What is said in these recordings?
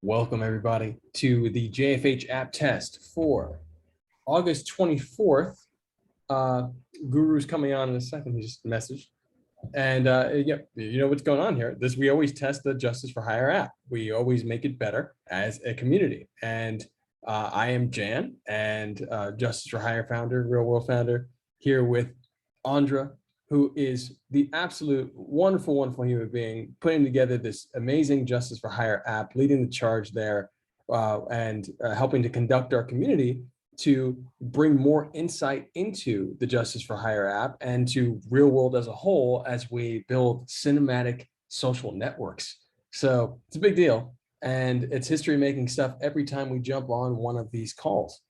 Welcome everybody to the JFH app test for August 24th. Guru's coming on in a second, he just messaged. And yep, you know what's going on here. We always test the Justice for Hire app. We always make it better as a community. And I am Jan, and Justice for Hire founder, Real World founder, here with Andra, who is the absolute wonderful, wonderful human being, putting together this amazing Justice for Hire app, leading the charge there, and helping to conduct our community to bring more insight into the Justice for Hire app and to real world as a whole as we build cinematic social networks. So it's a big deal, and it's history making stuff every time we jump on one of these calls.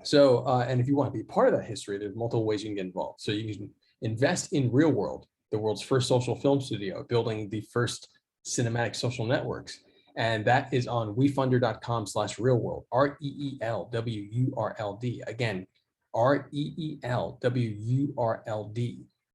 So, and if you want to be part of that history, there's multiple ways you can get involved. So you can invest in Real World, the world's first social film studio, building the first cinematic social networks. And that is on wefunder.com/realworld, REELWURLD. Again, REELWURLD.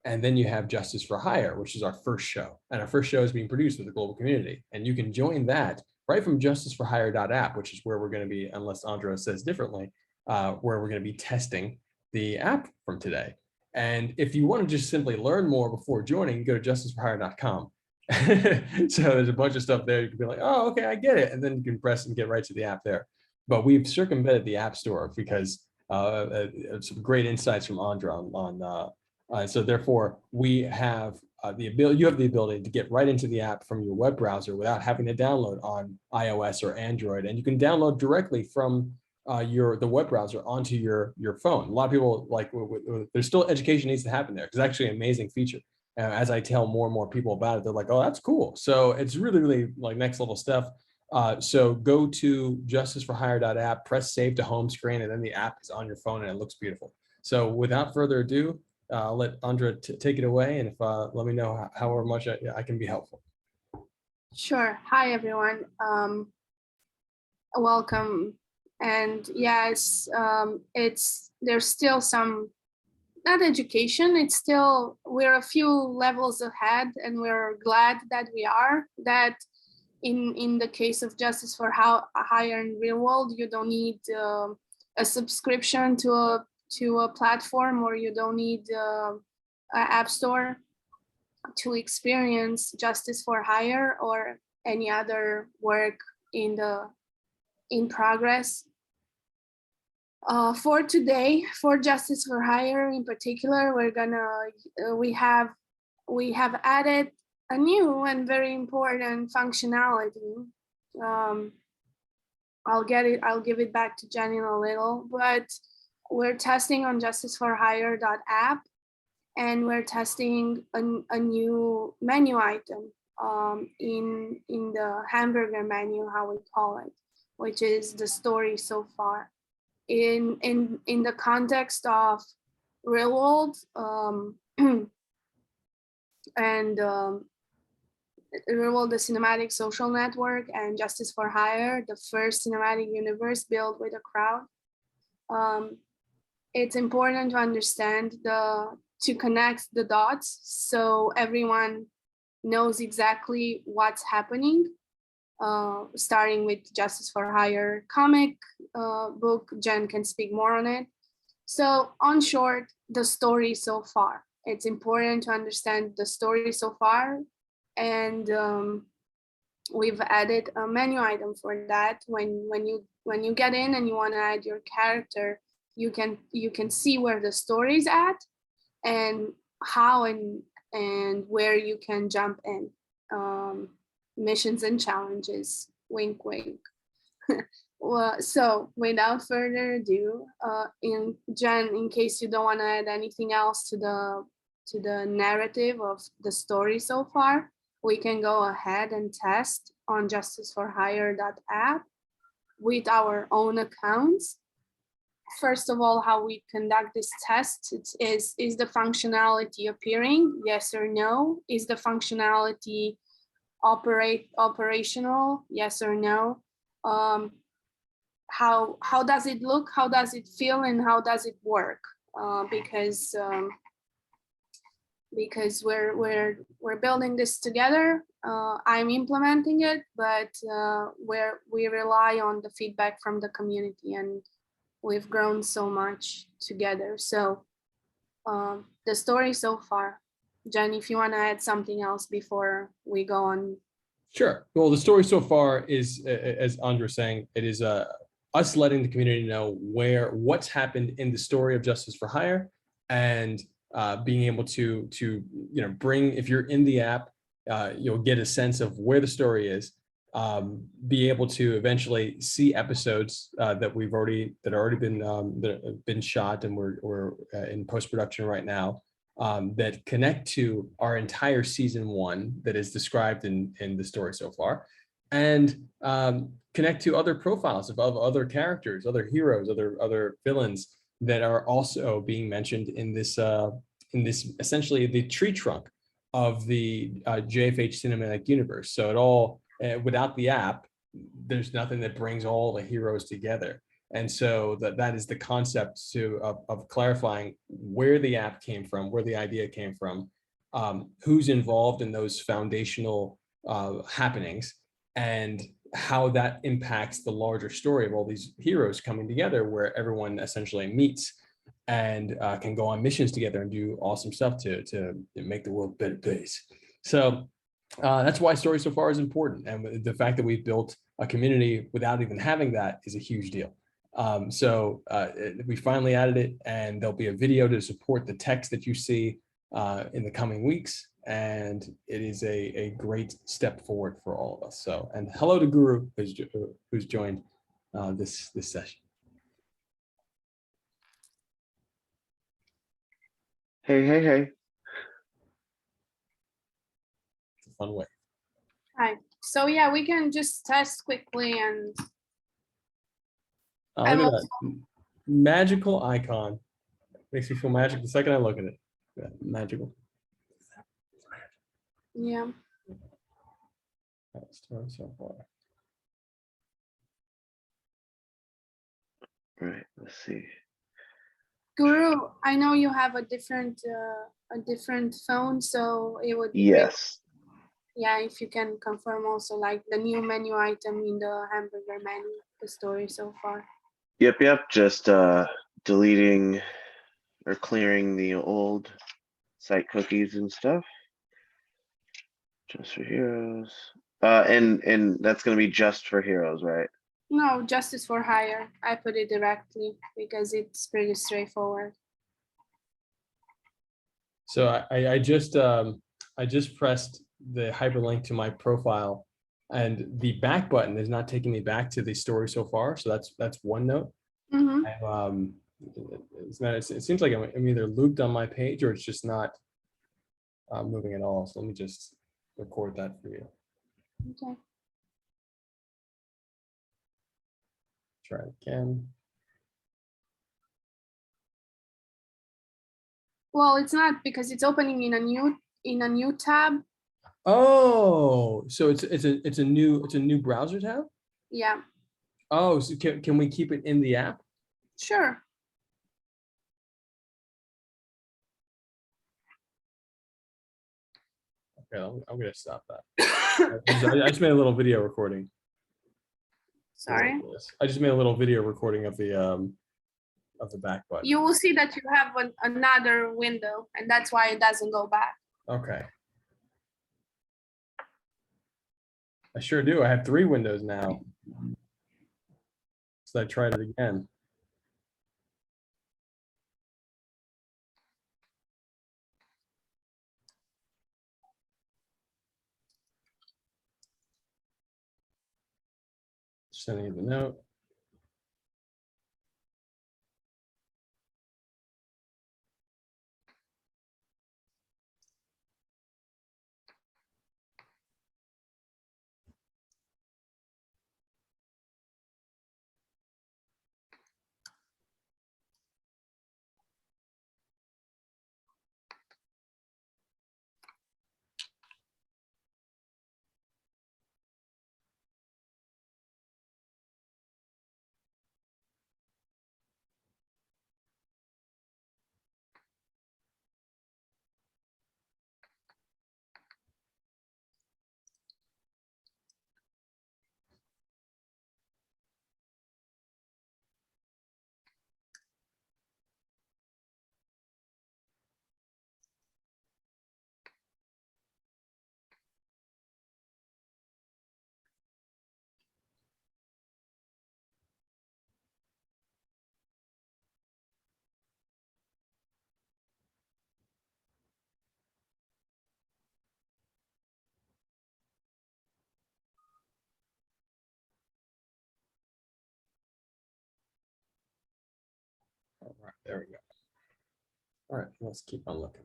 And then you have Justice for Hire, which is our first show. And our first show is being produced with the global community. And you can join that right from justiceforhire.app, which is where we're going to be, unless Andra says differently, where we're going to be testing the app from today. And if you want to just simply learn more before joining, go to justiceforhire.com. So there's a bunch of stuff there. You can be like, oh, okay, I get it. And then you can press and get right to the app there. But we've circumvented the app store because some great insights from Andra so therefore we have you have the ability to get right into the app from your web browser without having to download on iOS or Android. And you can download directly from the web browser onto your phone. A lot of people like, there's still education needs to happen there. It's actually an amazing feature. As I tell more and more people about it, they're like, oh, that's cool. So it's really, really like next level stuff. So go to justiceforhire.app, press save to home screen, and then the app is on your phone and it looks beautiful. So without further ado, I'll let Andra take it away, and if let me know however much I can be helpful. Sure. Hi, everyone. Welcome. And yes, there's still some, not education, it's still, we're a few levels ahead, and we're glad that we are, that in the case of Justice for Hire in Real World, you don't need a subscription to a platform, or you don't need an app store to experience Justice for Hire or any other work in progress. For today, for Justice for Hire in particular, we have added a new and very important functionality. I'll give it back to Jen in a little, but we're testing on justiceforhire.app, and we're testing a new menu item in the hamburger menu, how we call it, which is the story so far. In the context of Real World and Real World, the cinematic social network, and Justice for Hire, the first cinematic universe built with a crowd. It's important to understand to connect the dots so everyone knows exactly what's happening, starting with Justice for Hire comic book. Jen can speak more on it. So on short, the story so far. It's important to understand the story so far, and we've added a menu item for that. When you get in and you want to add your character, you can see where the story's at, and how and where you can jump in. Missions and challenges, wink, wink. Well, so without further ado, Jen, in case you don't want to add anything else to the narrative of the story so far, we can go ahead and test on justiceforhire.app with our own accounts. First of all, how we conduct this test is the functionality appearing, yes or no? Is the functionality operational, yes or no? How does it look, how does it feel, and how does it work? Because we're building this together, I'm implementing it, but where we rely on the feedback from the community, and we've grown so much together. So the story so far. Jen, if you want to add something else before we go on. Sure. Well, the story so far is, as Andre's saying, it is us letting the community know what's happened in the story of Justice for Hire, and being able to bring, if you're in the app, you'll get a sense of where the story is. Be able to eventually see episodes that already been shot, and we're in post-production right now, that connect to our entire season 1 that is described in the story so far, and connect to other profiles of other characters, other heroes, other villains that are also being mentioned in this essentially the tree trunk of the JFH cinematic universe. So it all, without the app, there's nothing that brings all the heroes together. And so that is the concept of clarifying where the app came from, where the idea came from, who's involved in those foundational happenings, and how that impacts the larger story of all these heroes coming together, where everyone essentially meets and can go on missions together and do awesome stuff to make the world a better place. So that's why story so far is important. And the fact that we've built a community without even having that is a huge deal. So we finally added it, and there'll be a video to support the text that you see in the coming weeks. And it is a great step forward for all of us. So, and hello to Guru, who's joined this session. Hey. It's a fun way. Hi. So yeah, we can just test quickly, and Look at that magical icon. Makes me feel magic the second I look at it. Yeah, magical. yeah. Story so far. Right, let's see. Guru, I know you have a different phone, so it would be Yes. great, yeah, if you can confirm also like the new menu item in the hamburger menu, the story so far. Yep. Just deleting or clearing the old site cookies and stuff. Just for heroes. And that's gonna be just for heroes, right? No, Justice for Hire. I put it directly because it's pretty straightforward. So I just pressed the hyperlink to my profile, and the back button is not taking me back to the story so far. So that's one note. Mm-hmm. It seems like I'm either looped on my page, or it's just not moving at all. So let me just record that for you. Okay. Try it again. Well, it's not, because it's opening in a new tab. Oh, so it's a new browser tab? Yeah. Oh, so can we keep it in the app? Sure. Okay, I'm gonna stop that. I just made a little video recording. Sorry. I just made a little video recording of the back button. You will see that you have another window, and that's why it doesn't go back. Okay. I sure do. I have 3 windows now. So I tried it again. Sending you the note. There we go. All right, let's keep on looking.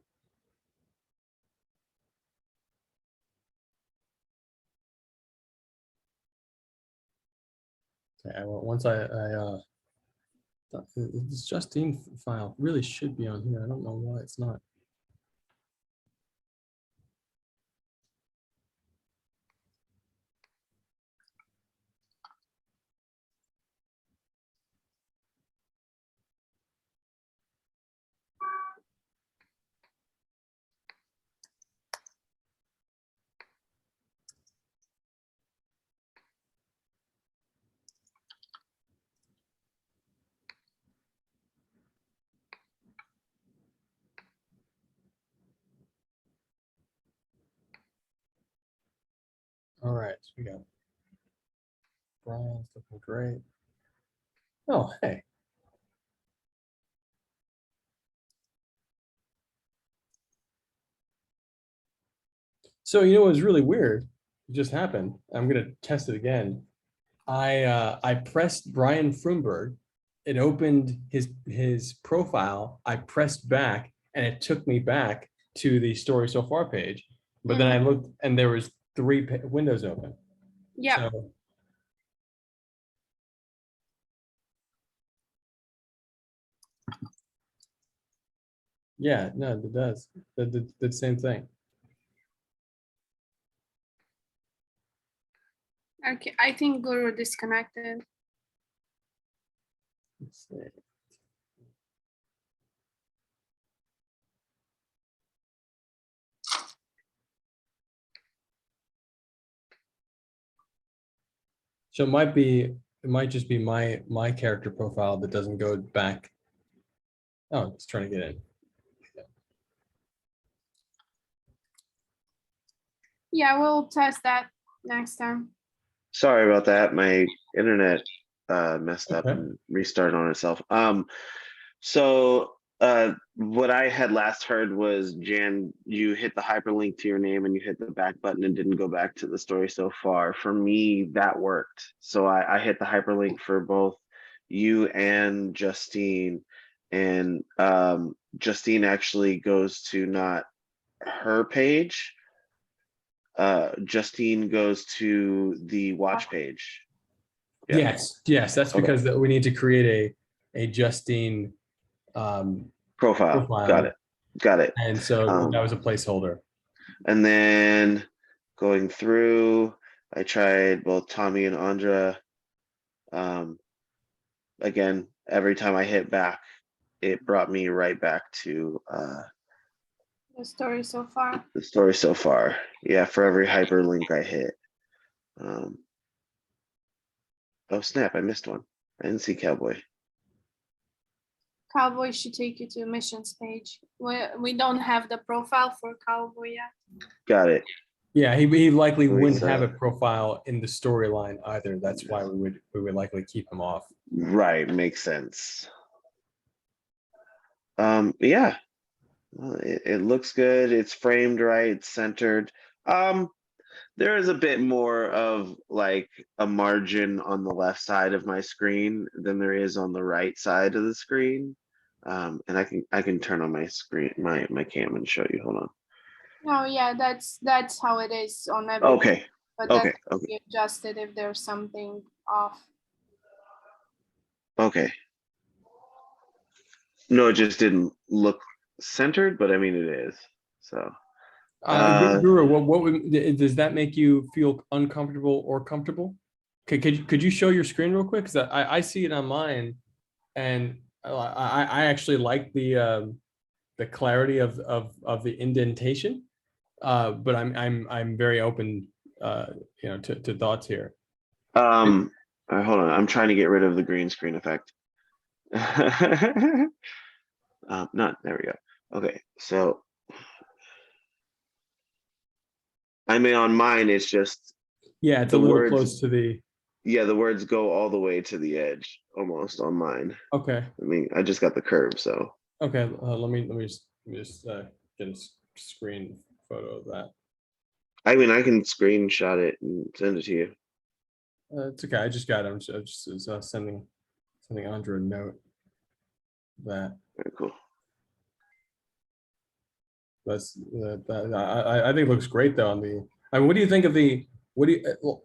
Okay, well, once this Justine file really should be on here. I don't know why it's not. All right, so we got Brian's looking great. Oh, hey. So you know what was really weird? It just happened. I'm gonna test it again. I pressed Brian Frumberg. It opened his profile. I pressed back, and it took me back to the story so far page. But then I looked, and there was 3 windows open. Yeah. So, yeah, no, it does. The same thing. Okay, I think Guru disconnected. Let's see. So it might just be my character profile that doesn't go back. Oh, it's trying to get in. Yeah, we'll test that next time. Sorry about that. My internet messed up Okay. and restarted on itself. So what I had last heard was, Jan, you hit the hyperlink to your name and you hit the back button and didn't go back to the story so far. For me, that worked. So I hit the hyperlink for both you and Justine, and Justine actually goes to not her page. Justine goes to the watch page. Yeah. Yes, that's Okay. because we need to create a Justine Profile. profile. Got it. And so that was a placeholder. And then going through, I tried both Tommy and Andra. Again, every time I hit back, it brought me right back to The story so far. the story so far. Yeah, for every hyperlink I hit. Oh snap, I missed one. I didn't see Cowboy. Cowboy should take you to missions page. We don't have the profile for Cowboy yet. Got it. Yeah, he likely Wait, wouldn't so- have a profile in the storyline either. That's why we would likely keep him off. Right, makes sense. Yeah. Well, it looks good. It's framed right, it's centered. There is a bit more of like a margin on the left side of my screen than there is on the right side of the screen. And I can turn on my screen, my cam and show you. Hold on. No, yeah, that's how it is on every. Okay. But Okay. that can be adjusted if there's something off. Okay. No, it just didn't look centered, but I mean it is. So Guru, does that make you feel uncomfortable or comfortable? Could you show your screen real quick? Because I see it on mine, and I actually like the clarity of the indentation. But I'm very open, to thoughts here. hold on. I'm trying to get rid of the green screen effect. Not there we go. Okay, so I mean on mine it's just Yeah, it's the a little words, close to the. yeah, the words go all the way to the edge almost on mine. Okay. I mean, I just got the curve, so Okay. Let me just get a screen photo of that. I mean I can screenshot it and send it to you. It's okay. I just got it. I'm just sending Andrew a note that Very cool. That's I think it looks great though on the. I mean, what do you think of the? What do you? Well,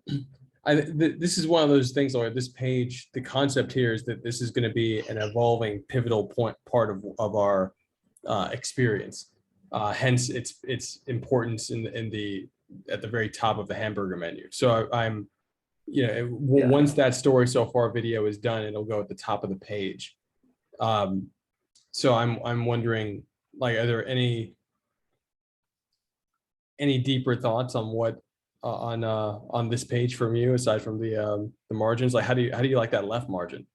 this is one of those things. Or this page, the concept here is that this is going to be an evolving, pivotal part of our experience. Hence, its importance in the at the very top of the hamburger menu. So I'm, once that story so far video is done, it'll go at the top of the page. So I'm wondering, like, are there any deeper thoughts on what on this page from you aside from the margins? Like, how do you like that left margin?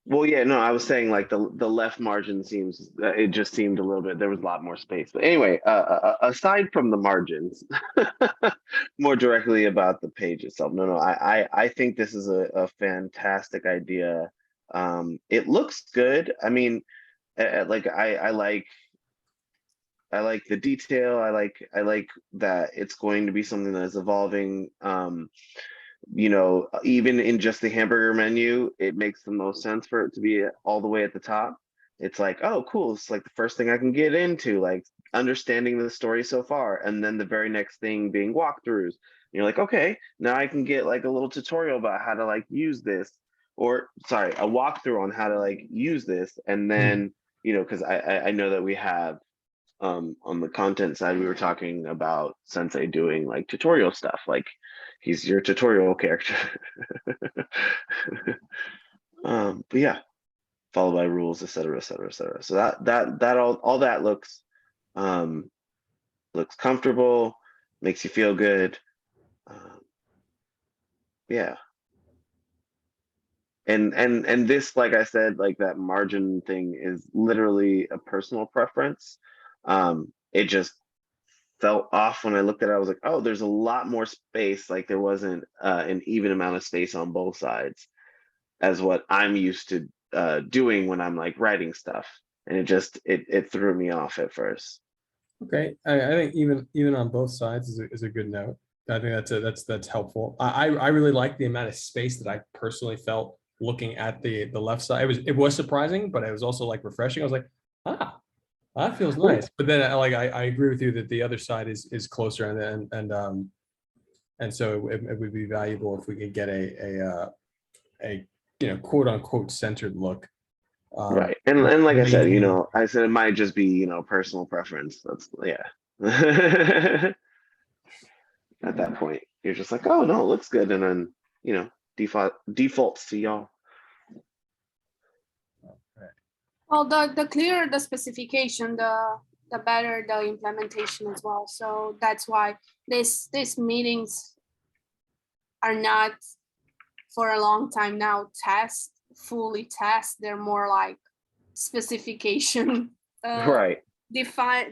Well, yeah, no, I was saying like the left margin seems, it just seemed a little bit, there was a lot more space. But anyway, aside from the margins, more directly about the page itself. No, I think this is a fantastic idea. It looks good. I mean, like I like the detail. I like that it's going to be something that is evolving. Even in just the hamburger menu, it makes the most sense for it to be all the way at the top. It's like, oh, cool. It's like the first thing I can get into, like understanding the story so far. And then the very next thing being walkthroughs. You're like, okay, now I can get like a little tutorial about how to like use this, or sorry, a walkthrough on how to like use this. And then, because I know that we have on the content side, we were talking about Sensei doing like tutorial stuff, like he's your tutorial character. But yeah, followed by rules, etc., etc., etc. So that all that looks comfortable, makes you feel good. Yeah. And this, like I said, like that margin thing is literally a personal preference. It just felt off when I looked at it. I was like, oh, there's a lot more space. Like there wasn't an even amount of space on both sides as what I'm used to doing when I'm like writing stuff. And it threw me off at first. Okay, I think even on both sides is a good note. I think that's helpful. I really like the amount of space that I personally felt looking at the left side. It was surprising, but it was also like refreshing. I was like, that feels nice. But then I agree with you that the other side is closer, and so it would be valuable if we could get a quote unquote centered look. Right. And like I said, I said it might just be, personal preference. That's at that point, you're just like, oh no, it looks good. And then, defaults to y'all. Well, the clearer the specification, the better the implementation as well. So that's why these meetings are not for a long time now fully test. They're more like specification, right,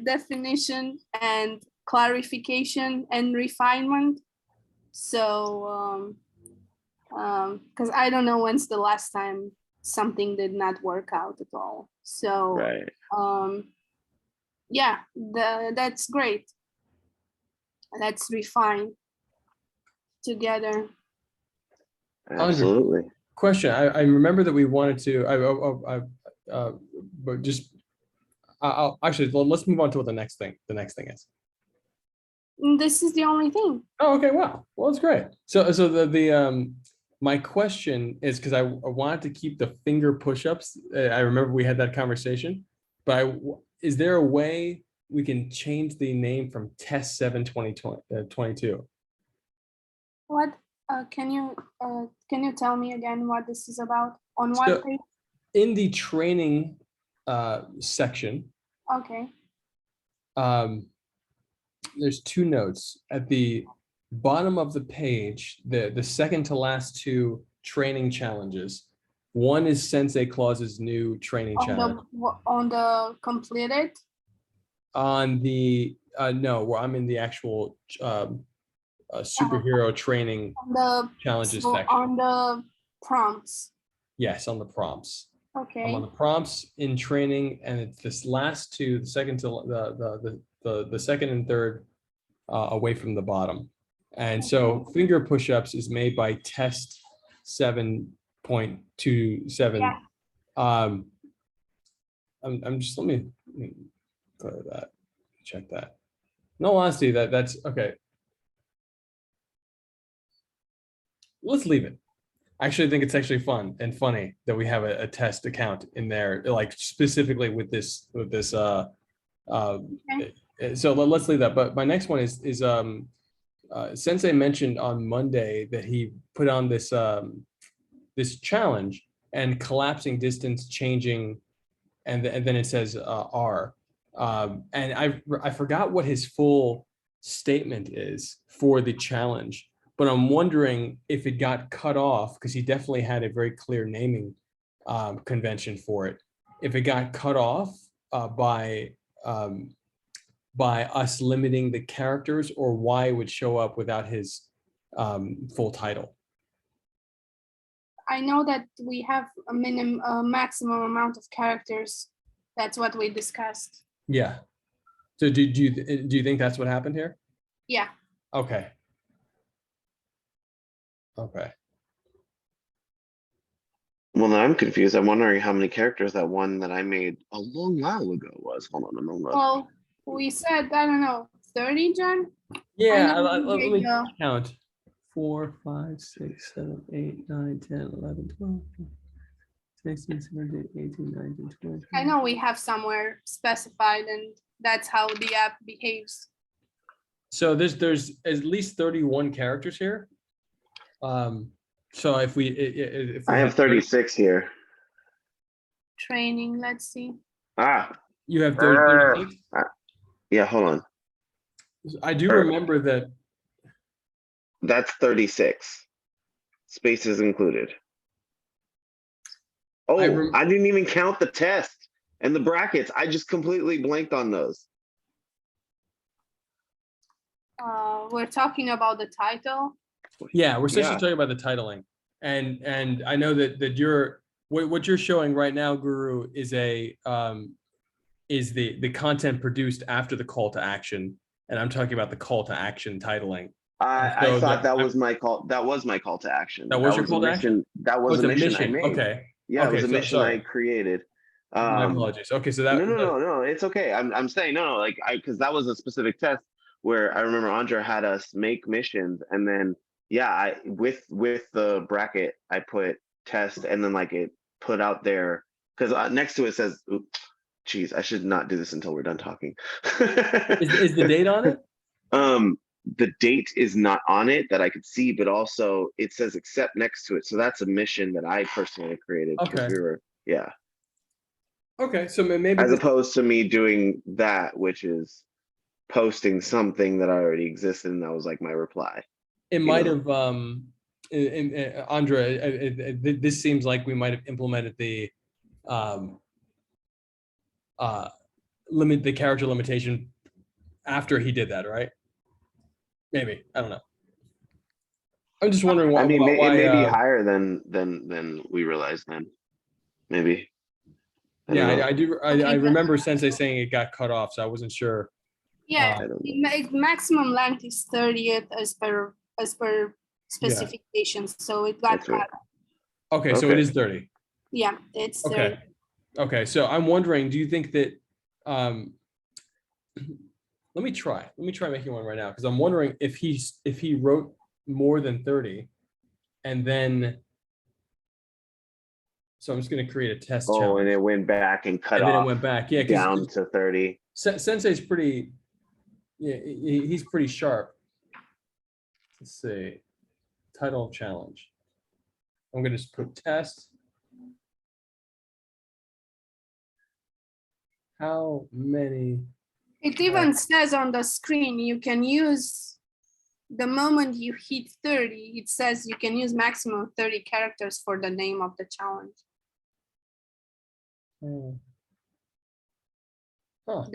definition and clarification and refinement. So because I don't know when's the last time something did not work out at all. So right. Yeah, that's great. Let's refine together. Absolutely. Question. I remember that we wanted to. But just I'll actually, let's move on to what the next thing is. This is the only thing. Oh, okay. Wow. Well, it's great. So the my question is, because I wanted to keep the finger push-ups. I remember we had that conversation, but is there a way we can change the name from Test 7 2022? What can you tell me again what this is about? On what page? In the training section. Okay. There's two notes at the bottom of the page, the second to last two training challenges. One is Sensei Claus's new training challenge. On the completed? On the no, where I'm in the actual superhero training challenges section. On the prompts. Yes, on the prompts. Okay. I'm on the prompts in training, and it's this last two, the second to the second and third away from the bottom. And so finger push-ups is made by Test 7.27. I'm just, let me clear that, check that. No, honesty, that's okay. Let's leave it. I actually think it's actually fun and funny that we have a test account in there, like specifically with this, so let's leave that. But my next one is Sensei mentioned on Monday that he put on this this challenge and collapsing distance changing, and then it says R. And I forgot what his full statement is for the challenge, but I'm wondering if it got cut off, because he definitely had a very clear naming convention for it. If it got cut off by us limiting the characters, or why it would show up without his full title. I know that we have a maximum amount of characters. That's what we discussed. Yeah. So do you think that's what happened here? Yeah. Okay. Okay. Well, now I'm confused. I'm wondering how many characters that one that I made a long while ago was. Hold on a moment. Well, we said, I don't know, 30, John? Yeah, I know let you me gave, count. 4, 5, 6, 7, 8, 9, 10, 11, 12, 16, 17, 18, 19, 20. I know we have somewhere specified, and that's how the app behaves. So there's at least 31 characters here. So if we I have 36 here. Training, let's see. Ah, you have 36. yeah, hold on. I do remember that. That's 36. Spaces included. Oh, I didn't even count the test and the brackets. I just completely blanked on those. We're talking about the title. Yeah, we're essentially talking about the titling, and I know that you're what you're showing right now, Guru, is the content produced after the call to action, and I'm talking about the call to action titling. I thought that was my call. That was my call to action. That was your call to action? That was a mission I made. Okay. Yeah, it was a mission I created. My apologies. Okay, so that no, it's okay. I'm saying no, like because that was a specific test where I remember Andra had us make missions, and then I with the bracket I put test, and then like it put out there because next to it says, geez, I should not do this until we're done talking. is the date on it? The date is not on it that I could see, but also it says accept next to it. So that's a mission that I personally created. Okay. Okay, so maybe as opposed to me doing that, which is posting something that already existed, and that was like my reply. It might have Andra, this seems like we might have implemented the limit the character limitation after he did that, right? Maybe, I don't know. I'm just wondering why. I mean, it may be higher than we realized then. Maybe. I do. I remember Sensei saying it got cut off, so I wasn't sure. Yeah, maximum length is 30 as per specifications, so it got cut. Right. Okay, so it is 30. Yeah, it's 30. Okay. Okay, so I'm wondering, do you think that let me try making one right now, because I'm wondering if he wrote more than 30, and then so I'm just going to create a test challenge. And it went back and cut off. And then it went back, down to 30. Sensei's pretty, he's pretty sharp. Let's see, title challenge. I'm going to just put test. How many? It even says on the screen, you can use, the moment you hit 30, it says you can use maximum 30 characters for the name of the challenge. Huh.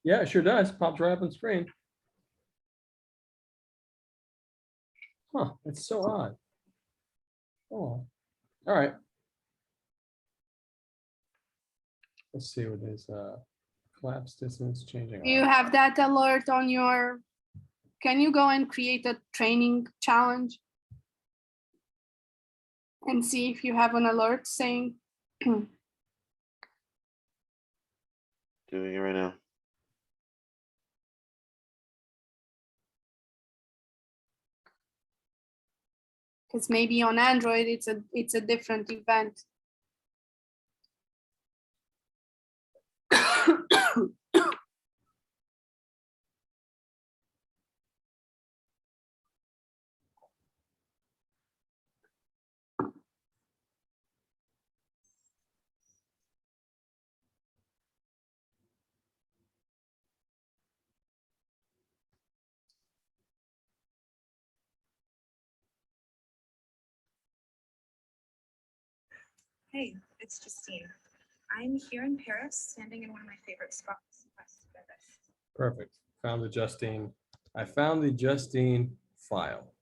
Yeah, it sure does. Pops right up on screen. Huh, it's so odd. Oh, all right. Let's see what his collapse distance changing. Do you have that alert on your, can you go and create a training challenge and see if you have an alert saying Doing it right now. Because maybe on Android it's a different event. Hey, it's Justine. I'm here in Paris, standing in one of my favorite spots, West Venice. Perfect. Found the Justine. I found the Justine file.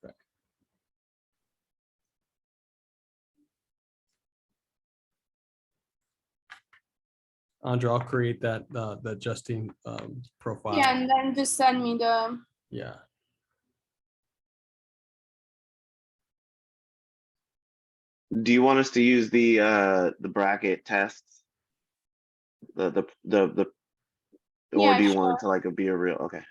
Okay. Andra, I'll create that the Justine profile. Yeah, and then just send me the. Yeah. Do you want us to use the bracket tests? Or Yeah, do you sure. want it to like be a real? Okay.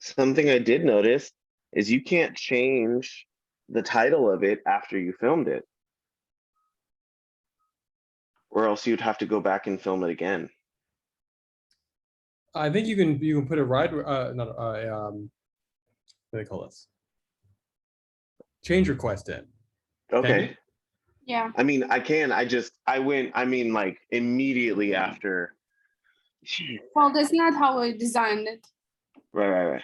Something I did notice is you can't change the title of it after you filmed it, or else you'd have to go back and film it again. I think you can put a ride not what do they call this? Change request in. Can you? Okay. Yeah. I mean, I can. I went. I mean, like immediately after. Well, that's not how I designed it. Right.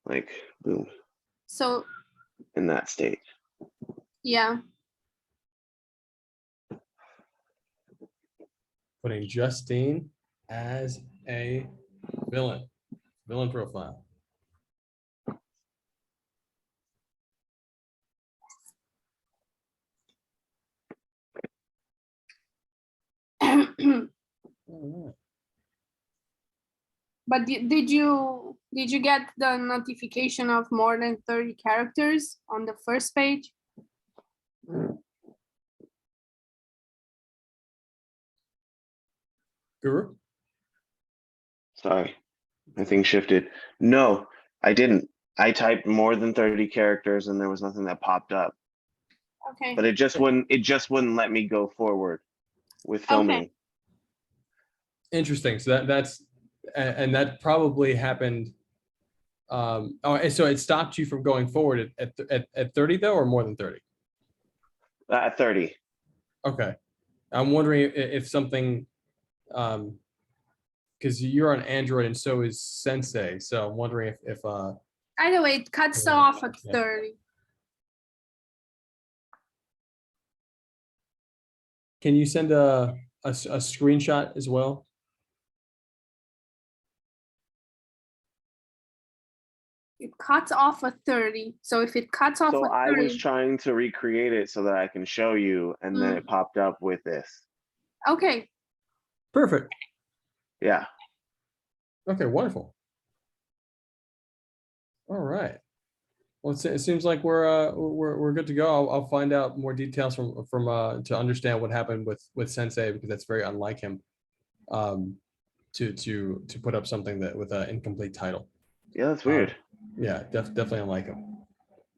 Like boom, So in that state. yeah. Putting Justine as a villain profile. All right. But did you get the notification of more than 30 characters on the first page? Guru? Sorry, my thing shifted. No, I didn't. I typed more than 30 characters and there was nothing that popped up. Okay. But it just wouldn't let me go forward with filming. Interesting. So and that probably happened. And so it stopped you from going forward at 30 though, or more than 30? At 30. Okay. I'm wondering if something, because you're on Android and so is Sensei. So I'm wondering if Either way, it cuts Yeah. off at Yeah. 30. can you send a screenshot as well? It cuts off at 30. So if it cuts off So at I 30, was trying to recreate it so that I can show you, and then it popped up with this. okay. Perfect. Yeah. Okay, wonderful. All right. Well, it seems like we're good to go. I'll find out more details from to understand what happened with Sensei, because that's very unlike him, to put up something that with an incomplete title. Yeah, that's weird. Yeah, definitely unlike him.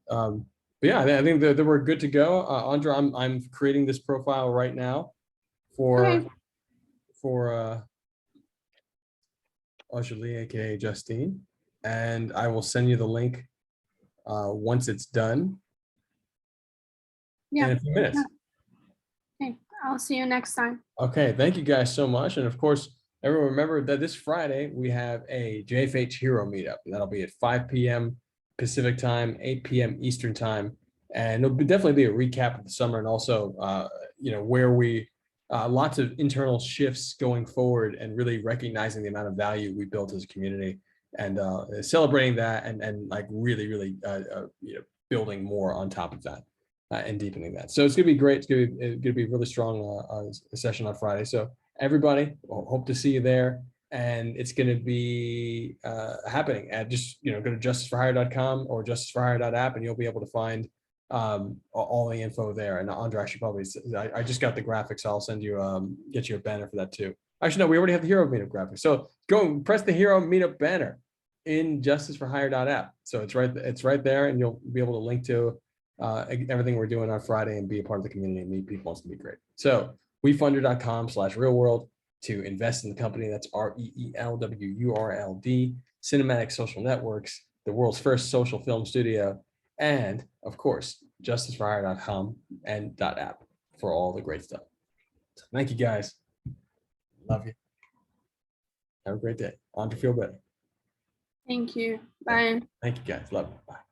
But yeah, I think that we're good to go. Andra, I'm creating this profile right now Okay. for Anjali, aka Justine, and I will send you the link once it's done Yeah. in a few minutes. Okay. I'll see you next time. Okay, thank you guys so much. And of course, everyone remember that this Friday we have a JFH Hero meetup. And that'll be at 5 p.m. Pacific time, 8 p.m. Eastern time. And it'll definitely be a recap of the summer, and also, where we, lots of internal shifts going forward, and really recognizing the amount of value we built as a community, and celebrating that, and like really, building more on top of that. And deepening that. So it's gonna be great. It's gonna be a really strong session on Friday. So everybody, hope to see you there. And it's gonna be happening at just go to justiceforhire.com or justiceforhire.app, and you'll be able to find all the info there. And Andra, I should probably, I just got the graphics. So I'll send you get you a banner for that too. Actually, no, we already have the Hero Meetup graphics. So go and press the Hero Meetup banner in justiceforhire.app. So it's right there, and you'll be able to link to everything we're doing on Friday and be a part of the community and meet people. It's gonna be great. So wefunder.com/realworld to invest in the company. That's REELWURLD, Cinematic Social Networks, the world's first social film studio, and of course, justiceforhire.com and .app for all the great stuff. So thank you guys. Love you. Have a great day. On to feel better. Thank you. Bye. Thank you guys. Love you. Bye.